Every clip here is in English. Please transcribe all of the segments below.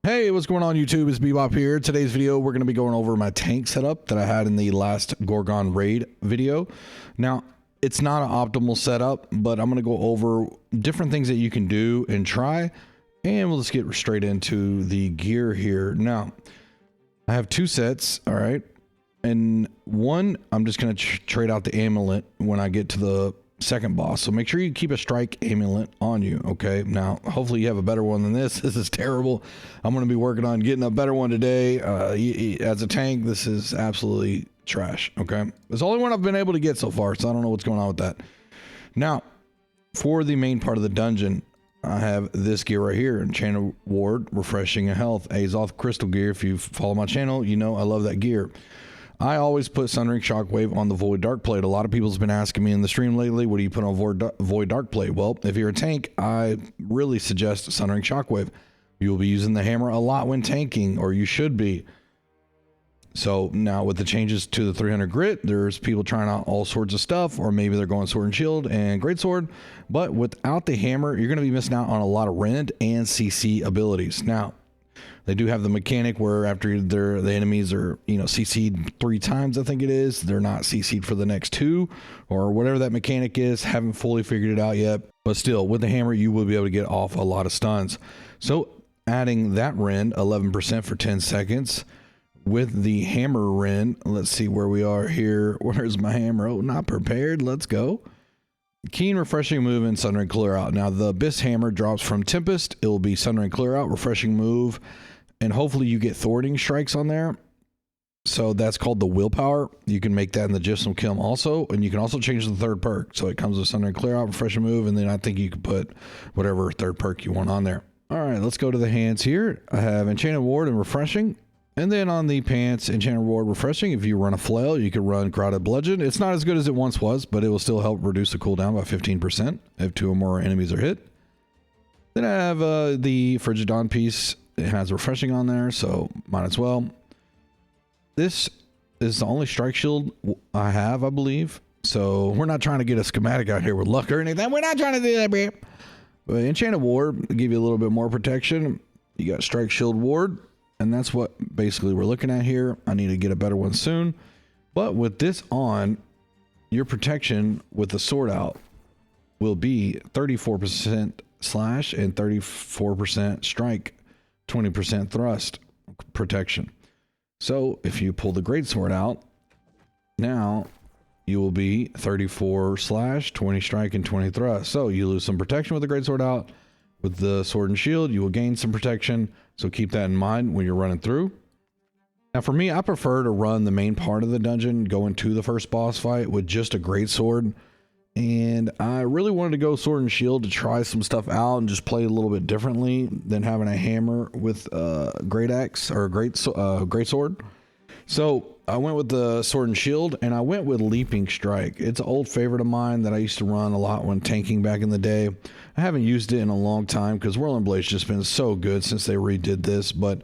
Hey, what's going on YouTube? It's Bebop here. Today's video, we're going to be going over my tank setup that I had in the last Gorgon raid video. Now, it's not an optimal setup, but I'm going to go over different things that you can do and try, and we'll just get straight into the gear here. Now, I have two sets, all right, and one, I'm just going to trade out the amulet when I get to the second boss, so make sure you keep a strike amulet on you. Okay, now hopefully you have a better one than this. This is terrible. I'm going to be working on getting a better one today. As a tank, this is absolutely trash. Okay, it's the only one I've been able to get so far, so I don't know what's going on with that. Now, for the main part of the dungeon, I have this gear right here: Enchanted Ward, Refreshing and Health, Azoth Crystal gear. If you follow my channel, you know I love that gear. I always put Sunring Shockwave on the Void Dark Plate. A lot of people's been asking me in the stream lately, what do you put on Void Dark Plate? Well, if you're a tank, I really suggest Sunring Shockwave. You will be using the hammer a lot when tanking, or you should be. So now with the changes to the 300 grit, there's people trying out all sorts of stuff, or maybe they're going Sword and Shield and Greatsword. But without the hammer, you're going to be missing out on a lot of rend and CC abilities. Now, they do have the mechanic where after the enemies are, CC'd 3 times, I think it is, they're not CC'd for the next 2 or whatever that mechanic is. Haven't fully figured it out yet, but still with the hammer, you will be able to get off a lot of stuns. So adding that rend 11% for 10 seconds with the hammer rend. Let's see where we are here. Where's my hammer? Oh, not prepared. Let's go. Keen, Refreshing Move, and Sunring Clear Out. Now the Abyss Hammer drops from Tempest. It will be Sunring Clear Out, Refreshing Move, and hopefully you get Thwarting Strikes on there. So that's called the Willpower. You can make that in the Gypsum Kiln also, and you can also change the third perk. So it comes with Sunring Clear Out, Refreshing Move, and then I think you can put whatever third perk you want on there. All right, let's go to the hands here. I have Enchanted Ward and Refreshing. And then on the pants, Enchanted Ward, Refreshing. If you run a flail, you can run Crowded Bludgeon. It's not as good as it once was, but it will still help reduce the cooldown by 15% if 2 or more enemies are hit. Then I have the Frigid Dawn piece. It has Refreshing on there, so might as well. This is the only strike shield I have, I believe. So we're not trying to get a schematic out here with luck or anything. We're not trying to do that, man. But Enchanted Ward will give you a little bit more protection. You got Strike Shield Ward. And that's what basically we're looking at here. I need to get a better one soon. But with this on, your protection with the sword out will be 34% slash and 34% strike, 20% thrust protection. So if you pull the Greatsword out, now you will be 34 slash, 20 strike, and 20 thrust. So you lose some protection with the Greatsword out. With the Sword and Shield, you will gain some protection, so keep that in mind when you're running through. Now for me, I prefer to run the main part of the dungeon, go into the first boss fight with just a Greatsword. And I really wanted to go Sword and Shield to try some stuff out and just play a little bit differently than having a hammer with Great Axe or Greatsword. So I went with the Sword and Shield, and I went with Leaping Strike. It's an old favorite of mine that I used to run a lot when tanking back in the day. I haven't used it in a long time because Whirling Blade's just been so good since they redid this, but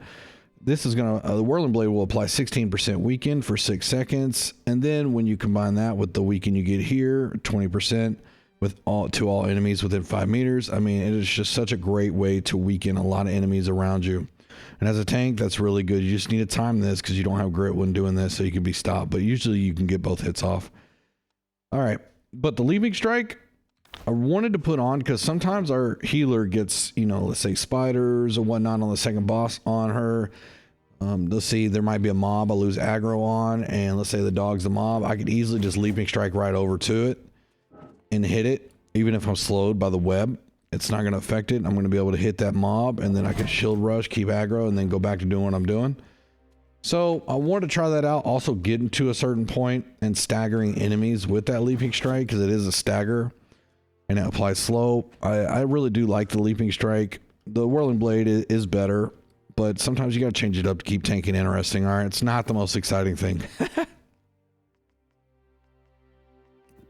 this is going to, the Whirling Blade will apply 16% weaken for 6 seconds, and then when you combine that with the weaken you get here, 20% with all enemies within 5 meters, I mean, it is just such a great way to weaken a lot of enemies around you. And as a tank, that's really good. You just need to time this because you don't have grit when doing this, so you can be stopped. But usually you can get both hits off. All right. But the Leaping Strike, I wanted to put on because sometimes our healer gets, let's say spiders or whatnot on the second boss on her. Let's see, there might be a mob I lose aggro on, and let's say the dog's the mob. I could easily just Leaping Strike right over to it and hit it, even if I'm slowed by the web. It's not going to affect it. I'm going to be able to hit that mob, and then I can shield rush, keep aggro, and then go back to doing what I'm doing. So I wanted to try that out. Also getting to a certain point and staggering enemies with that Leaping Strike because it is a stagger and it applies slow. I really do like the Leaping Strike. The Whirling Blade is better, but sometimes you got to change it up to keep tanking interesting. All right, it's not the most exciting thing.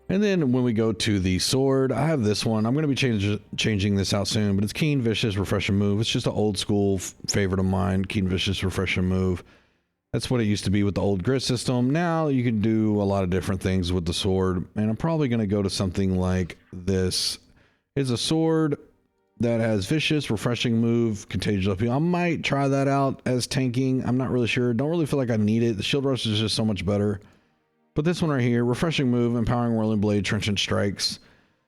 And then when we go to the sword, I have this one. I'm going to be changing this out soon, but it's Keen, Vicious, Refreshing Move. It's just an old school favorite of mine, Keen, Vicious, Refreshing Move. That's what it used to be with the old grit system. Now you can do a lot of different things with the sword, and I'm probably going to go to something like this. It's a sword that has vicious, refreshing move, contagious appeal. I might try that out as tanking. I'm not really sure. Don't really feel like I need it. The shield rush is just so much better. But this one right here, refreshing move, empowering whirling blade, trenchant strikes.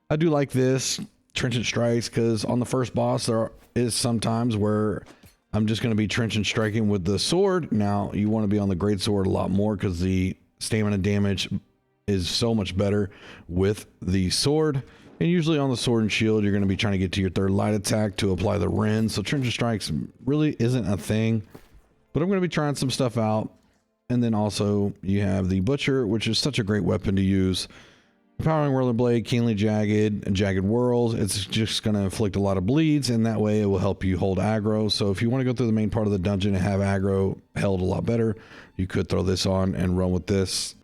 I do like this trenchant strikes because on the first boss there is sometimes where I'm just going to be trenchant striking with the sword. Now you want to be on the greatsword a lot more because the stamina damage is so much better with the sword. And usually on the sword and shield, you're going to be trying to get to your third light attack to apply the Ren. So trenchant strikes really isn't a thing, but I'm going to be trying some stuff out. And then also you have the Butcher, which is such a great weapon to use. Empowering whirling blade, keenly jagged, and jagged whirls. It's just going to inflict a lot of bleeds, and that way it will help you hold aggro. So if you want to go through the main part of the dungeon and have aggro held a lot better, you could throw this on and run with this.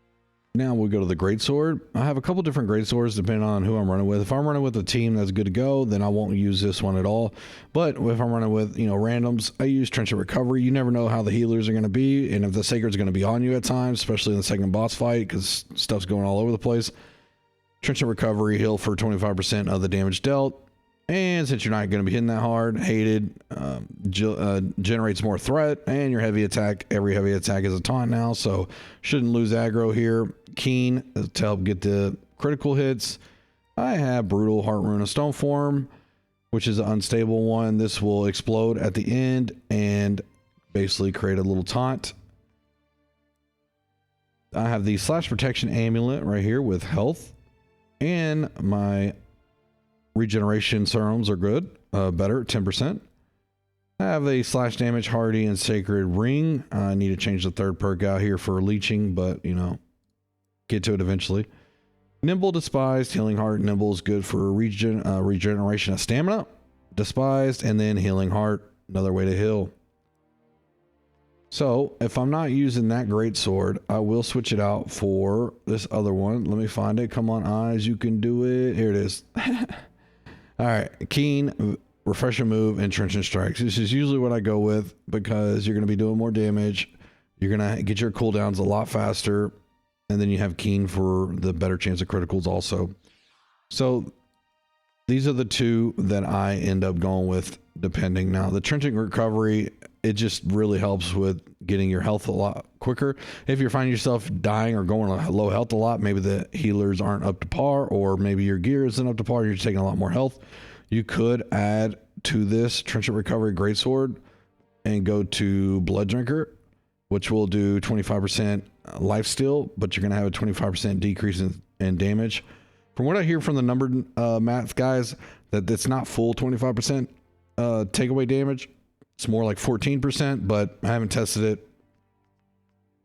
Now we'll go to the Greatsword. I have a couple different Greatswords depending on who I'm running with. If I'm running with a team that's good to go, then I won't use this one at all. But if I'm running with, randoms, I use Trenchant Recovery. You never know how the healers are going to be, and if the Sacred's going to be on you at times, especially in the second boss fight, because stuff's going all over the place. Trenchant Recovery, heal for 25% of the damage dealt. And since you're not going to be hitting that hard, hated, generates more threat, and your heavy attack, every heavy attack is a taunt now, so shouldn't lose aggro here. Keen to help get the critical hits. I have Brutal, Heart Rune, of Stone Form, which is an unstable one. This will explode at the end and basically create a little taunt. I have the Slash Protection Amulet right here with health, and my regeneration serums are good, better, 10%. I have a slash damage, hardy, and sacred ring. I need to change the third perk out here for leeching, but get to it eventually. Nimble, despised, healing heart. Nimble is good for regeneration of stamina. Despised, and then healing heart, another way to heal. So if I'm not using that great sword, I will switch it out for this other one. Let me find it. Come on, eyes, you can do it. Here it is. All right, Keen, refresher move, and trenchant strikes. This is usually what I go with because you're going to be doing more damage. You're going to get your cooldowns a lot faster, and then you have Keen for the better chance of criticals also. So these are the two that I end up going with depending. Now, the trenchant recovery, it just really helps with getting your health a lot quicker. If you're finding yourself dying or going low health a lot, maybe the healers aren't up to par, or maybe your gear isn't up to par, you're taking a lot more health, you could add to this Trenchant Recovery Greatsword and go to Blood Drinker, which will do 25% lifesteal, but you're going to have a 25% decrease in damage. From what I hear from the numbered math guys, that it's not full 25% takeaway damage. It's more like 14%, but I haven't tested it.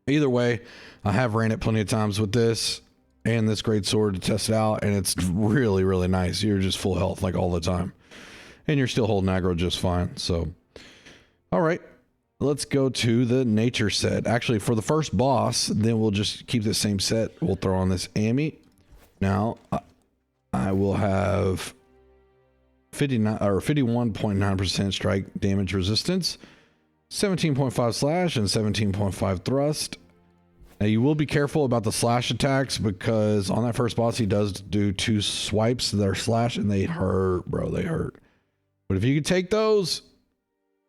Either way, I have ran it plenty of times with this and this great sword to test it out, and it's really, really nice. You're just full health like all the time, and you're still holding aggro just fine. So, all right, let's go to the nature set. Actually, for the first boss, then we'll just keep the same set. We'll throw on this Ami. Now, I will have 59 or 51.9% strike damage resistance, 17.5 slash, and 17.5 thrust. Now you will be careful about the slash attacks because on that first boss he does do 2 swipes that are slash, and they hurt, bro. They hurt. But if you can take those,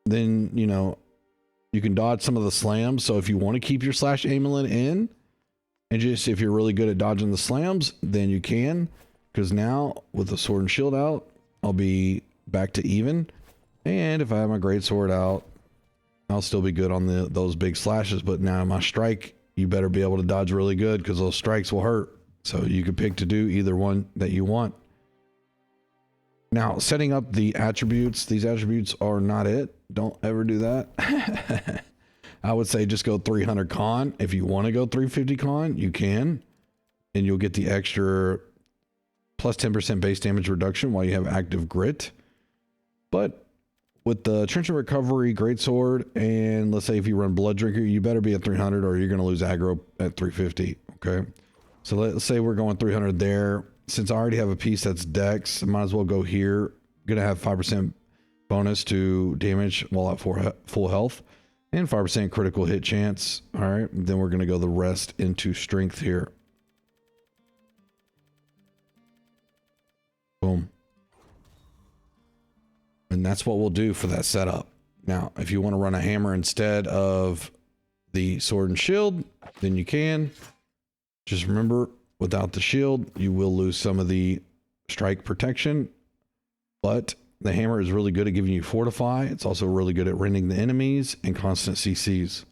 then you can dodge some of the slams. So if you want to keep your slash amulet in, and just if you're really good at dodging the slams, then you can. Because now with the sword and shield out, I'll be back to even, and if I have my great sword out, I'll still be good on those big slashes. But now my strike, you better be able to dodge really good because those strikes will hurt. So you can pick to do either one that you want. Now, setting up the attributes, these attributes are not it. Don't ever do that. I would say just go 300 con. If you want to go 350 con, you can, and you'll get the extra plus 10% base damage reduction while you have active grit. But with the Trenchant Recovery Greatsword, and let's say if you run Blood Drinker, you better be at 300 or you're going to lose aggro at 350. Okay. So let's say we're going 300 there. Since I already have a piece that's Dex, I might as well go here. Going to have 5% bonus to damage while at full health and 5% critical hit chance. All right. Then we're going to go the rest into strength here. Boom. And that's what we'll do for that setup. Now, if you want to run a hammer instead of the sword and shield, then you can. Just remember, without the shield, you will lose some of the strike protection, but the hammer is really good at giving you fortify. It's also really good at rending the enemies and constant CCs.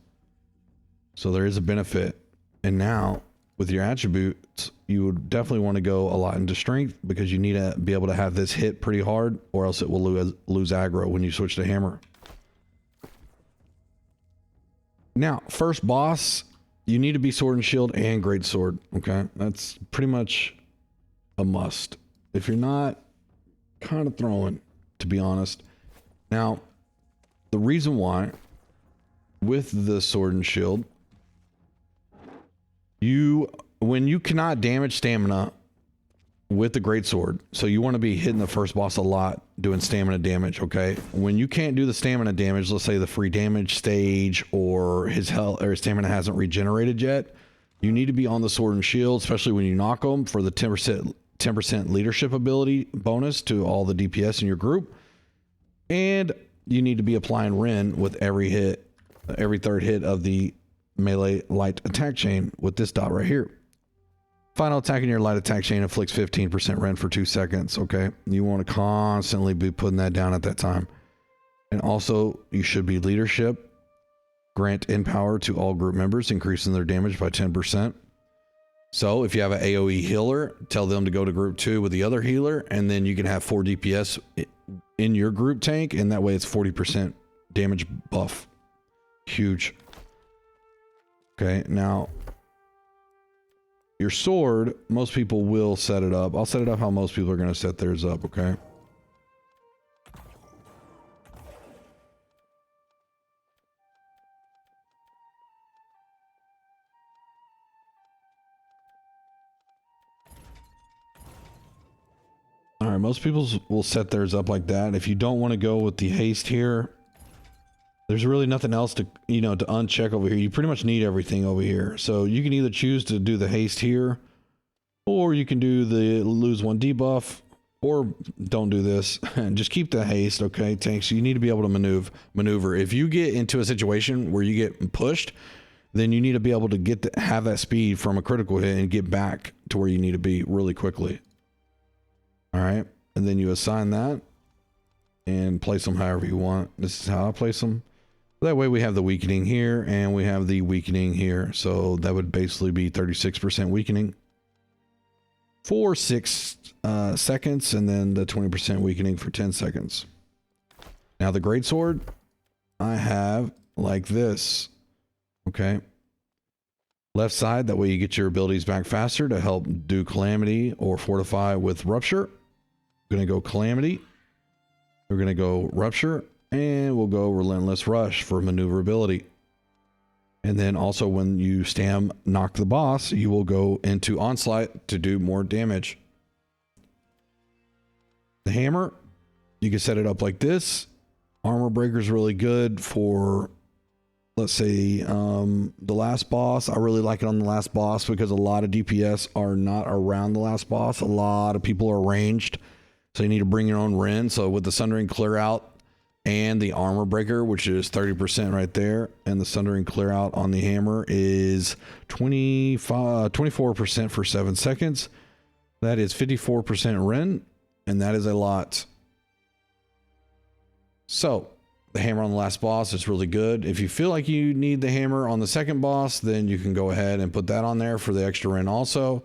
So there is a benefit. And now with your attributes, you would definitely want to go a lot into strength because you need to be able to have this hit pretty hard, or else it will lose aggro when you switch to hammer. Now, first boss, you need to be sword and shield and greatsword. Okay, that's pretty much a must. If you're not, kind of throwing, to be honest. Now, the reason why with the sword and shield, when you cannot damage stamina with the greatsword, so you want to be hitting the first boss a lot doing stamina damage. Okay, when you can't do the stamina damage, let's say the free damage stage, or his health or his stamina hasn't regenerated yet, you need to be on the sword and shield, especially when you knock them, for the 10% leadership ability bonus to all the DPS in your group. And you need to be applying Ren with every hit, every third hit of the melee light attack chain with this dot right here. Final attack in your light attack chain inflicts 15% Ren for 2 seconds. Okay, you want to constantly be putting that down at that time. And also, you should be leadership. Grant empower to all group members, increasing their damage by 10%. So if you have an AoE healer, tell them to go to group 2 with the other healer, and then you can have 4 DPS in your group tank, and that way it's 40% damage buff. Huge. Okay, now your sword, most people will set it up. I'll set it up how most people are going to set theirs up, okay? All right, most people will set theirs up like that. If you don't want to go with the haste here, there's really nothing else to, to uncheck over here. You pretty much need everything over here. So you can either choose to do the haste here, or you can do the lose 1 debuff, or don't do this and just keep the haste. Okay, tanks, you need to be able to maneuver. If you get into a situation where you get pushed, then you need to be able to have that speed from a critical hit and get back to where you need to be really quickly. All right, and then you assign that and place them however you want. This is how I place them. That way we have the weakening here and we have the weakening here. So that would basically be 36% weakening for 6 seconds, and then the 20% weakening for 10 seconds. Now the greatsword I have like this. Okay. Left side, that way you get your abilities back faster to help do calamity or fortify with rupture. We're going to go calamity. We're going to go rupture, and we'll go relentless rush for maneuverability. And then also when you knock the boss, you will go into onslaught to do more damage. The hammer, you can set it up like this. Armor breaker is really good for, let's say, the last boss. I really like it on the last boss because a lot of DPS are not around the last boss. A lot of people are ranged, so you need to bring your own Ren. So with the Sundering Clear Out and the armor breaker, which is 30% right there, and the Sundering Clear Out on the hammer is 24% for 7 seconds. That is 54% Ren, and that is a lot. So the hammer on the last boss is really good. If you feel like you need the hammer on the second boss, then you can go ahead and put that on there for the extra Ren also.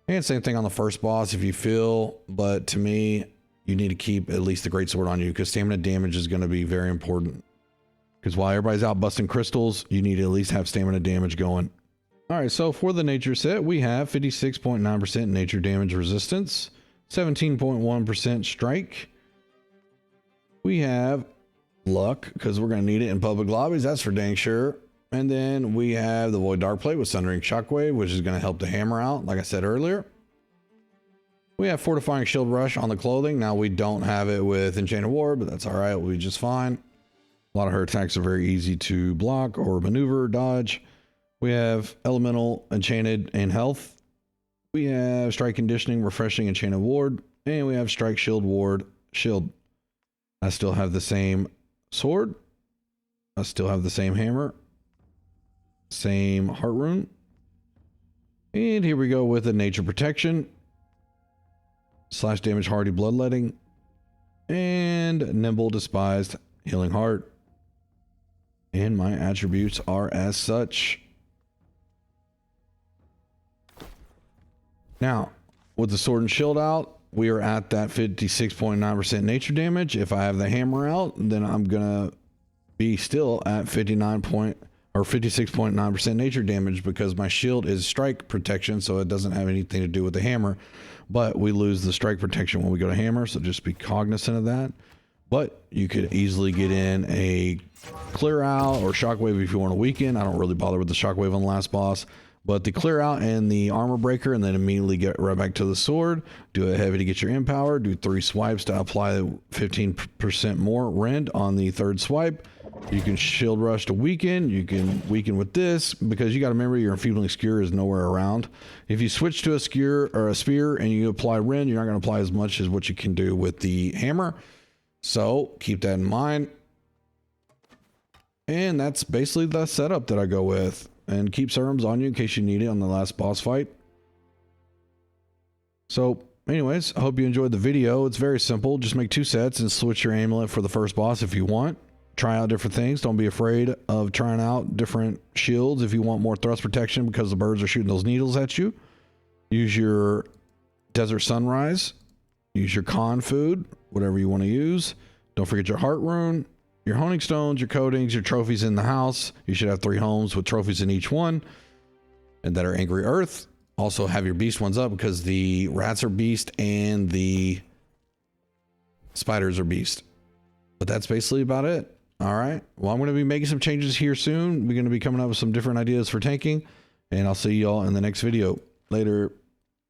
And same thing on the first boss if you feel, but to me, you need to keep at least the greatsword on you because stamina damage is going to be very important. Because while everybody's out busting crystals, you need to at least have stamina damage going. All right, so for the nature set, we have 56.9% nature damage resistance, 17.1% strike. We have luck because we're going to need it in public lobbies, that's for dang sure. And then we have the Void Dark Plate with Sundering Shockwave, which is going to help the hammer out, like I said earlier. We have Fortifying Shield Rush on the clothing. Now we don't have it with Enchanted Ward, but that's all right. We'll be just fine. A lot of her attacks are very easy to block or maneuver, dodge. We have Elemental, Enchanted, and Health. We have Strike Conditioning, Refreshing, Enchanted Ward. And we have Strike Shield Ward, Shield. I still have the same sword. I still have the same hammer. Same heart rune. And here we go with a nature protection. Slash damage hardy bloodletting. And nimble despised healing heart. And my attributes are as such. Now, with the sword and shield out, we are at that 56.9% nature damage. If I have the hammer out, then I'm gonna be still at 56.9% nature damage because my shield is strike protection, so it doesn't have anything to do with the hammer. But we lose the strike protection when we go to hammer, so just be cognizant of that. But you could easily get in a clear out or shockwave if you want to weaken. I don't really bother with the shockwave on the last boss. But the clear out and the armor breaker, and then immediately get right back to the sword. Do a heavy to get your empower. Do 3 swipes to apply 15% more rend on the 3rd swipe. You can shield rush to weaken. You can weaken with this because you got to remember your enfeebling skewer is nowhere around. If you switch to a skewer or a spear and you apply rend, you're not going to apply as much as what you can do with the hammer. So keep that in mind. And that's basically the setup that I go with. And keep serums on you in case you need it on the last boss fight. So anyways, I hope you enjoyed the video. It's very simple. Just make 2 sets and switch your amulet for the first boss if you want. Try out different things. Don't be afraid of trying out different shields if you want more thrust protection because the birds are shooting those needles at you. Use your Desert Sunrise. Use your con food, whatever you want to use. Don't forget your heart rune. Your honing stones, your coatings, your trophies in the house. You should have 3 homes with trophies in each one and that are angry earth. Also have your beast ones up because the rats are beast and the spiders are beast. But that's basically about it. All right. Well, I'm going to be making some changes here soon. We're going to be coming up with some different ideas for tanking, and I'll see y'all in the next video. Later.